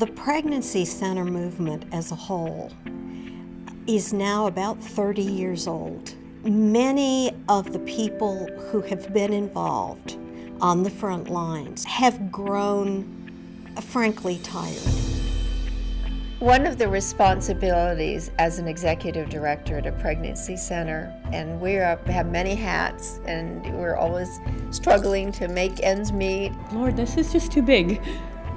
The pregnancy center movement as a whole is now about 30 years old. Many of the people who have been involved on the front lines have grown, frankly, tired. One of the responsibilities as an executive director at a pregnancy center, and we have many hats, and we're always struggling to make ends meet. Lord, this is just too big.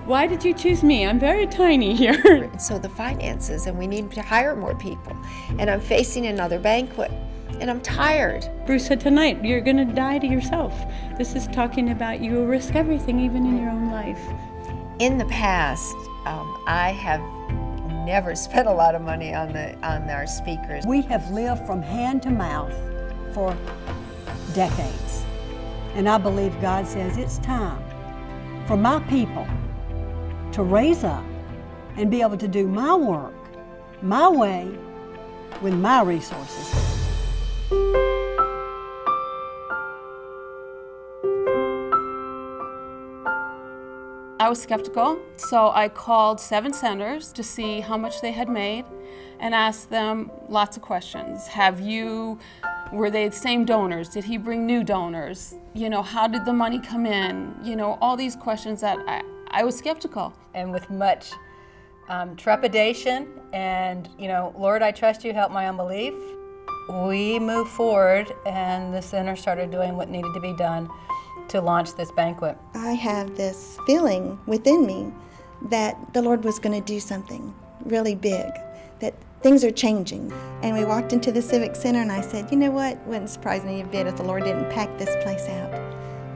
Why did you choose me? I'm very tiny here. So the finances, and we need to hire more people. And I'm facing another banquet, and I'm tired. Bruce said tonight, you're going to die to yourself. This is talking about you will risk everything, even in your own life. In the past, I have never spent a lot of money on our speakers. We have lived from hand to mouth for decades. And I believe God says it's time for my people to raise up and be able to do my work, my way, with my resources. I was skeptical, so I called 7 centers to see how much they had made and asked them lots of questions. Were they the same donors? Did he bring new donors? You know, how did the money come in? You know, all these questions that I was skeptical. And with much trepidation and, you know, Lord, I trust you, help my unbelief, we moved forward and the center started doing what needed to be done to launch this banquet. I have this feeling within me that the Lord was going to do something really big, that things are changing. And we walked into the Civic Center and I said, you know what, wouldn't surprise me a bit if the Lord didn't pack this place out.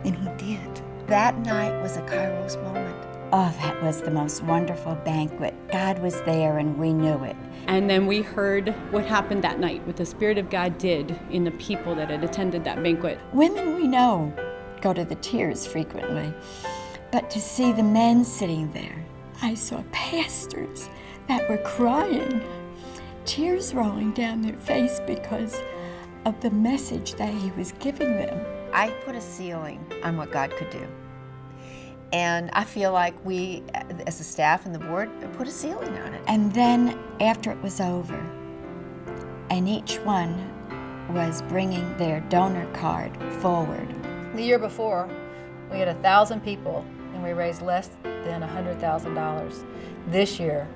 And he did. That night was a Kairos moment. Oh, that was the most wonderful banquet. God was there and we knew it. And then we heard what happened that night, what the Spirit of God did in the people that had attended that banquet. Women we know go to the tears frequently, but to see the men sitting there, I saw pastors that were crying, tears rolling down their face because of the message that he was giving them. I put a ceiling on what God could do. And I feel like we, as a staff and the board, put a ceiling on it. And then after it was over, and each one was bringing their donor card forward. The year before, we had 1,000 people and we raised less than $100,000. This year,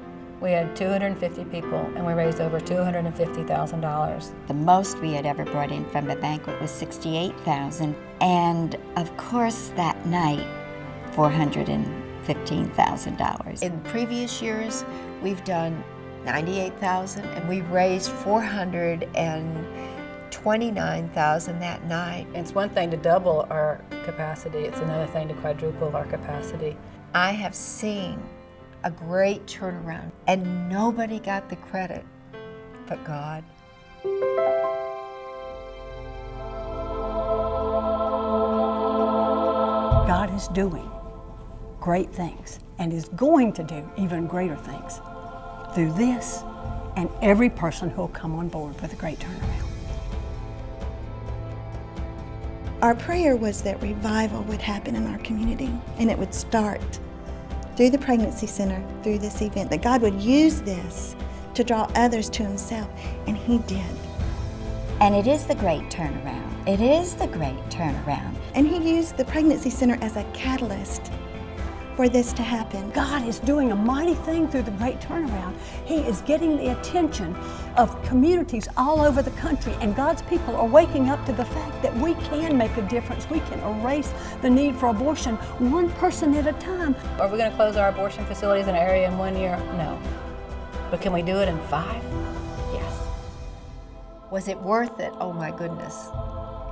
we had 250 people and we raised over $250,000. The most we had ever brought in from the banquet was $68,000. And of course, that night, $415,000. In previous years, we've done $98,000 and we've raised $429,000 that night. It's one thing to double our capacity, it's another thing to quadruple our capacity. I have seen a great turnaround and nobody got the credit but God. God is doing great things and is going to do even greater things through this and every person who will come on board with a great turnaround. Our prayer was that revival would happen in our community, and it would start through the pregnancy center, through this event, that God would use this to draw others to himself, and he did. And it is the great turnaround. It is the great turnaround. And he used the pregnancy center as a catalyst for this to happen. God is doing a mighty thing through the great turnaround. He is getting the attention of communities all over the country, and God's people are waking up to the fact that we can make a difference. We can erase the need for abortion one person at a time. Are we going to close our abortion facilities in an area in 1 year? No. But can we do it in 5? Yes. Was it worth it? Oh my goodness.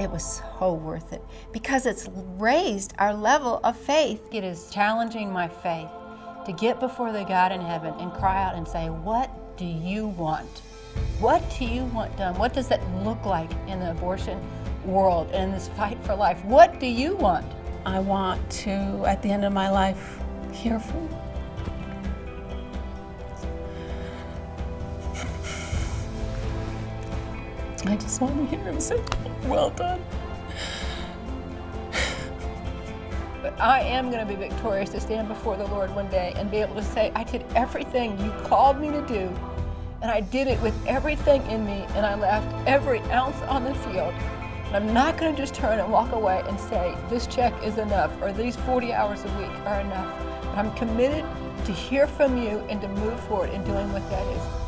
It was so worth it because it's raised our level of faith. It is challenging my faith to get before the God in heaven and cry out and say, what do you want? What do you want done? What does that look like in the abortion world and in this fight for life? What do you want? I want to, at the end of my life, hear from you. I just want to hear him say, well done. But I am going to be victorious to stand before the Lord one day and be able to say, I did everything you called me to do, and I did it with everything in me, and I left every ounce on the field. And I'm not going to just turn and walk away and say, this check is enough, or these 40 hours a week are enough. But I'm committed to hear from you and to move forward in doing what that is.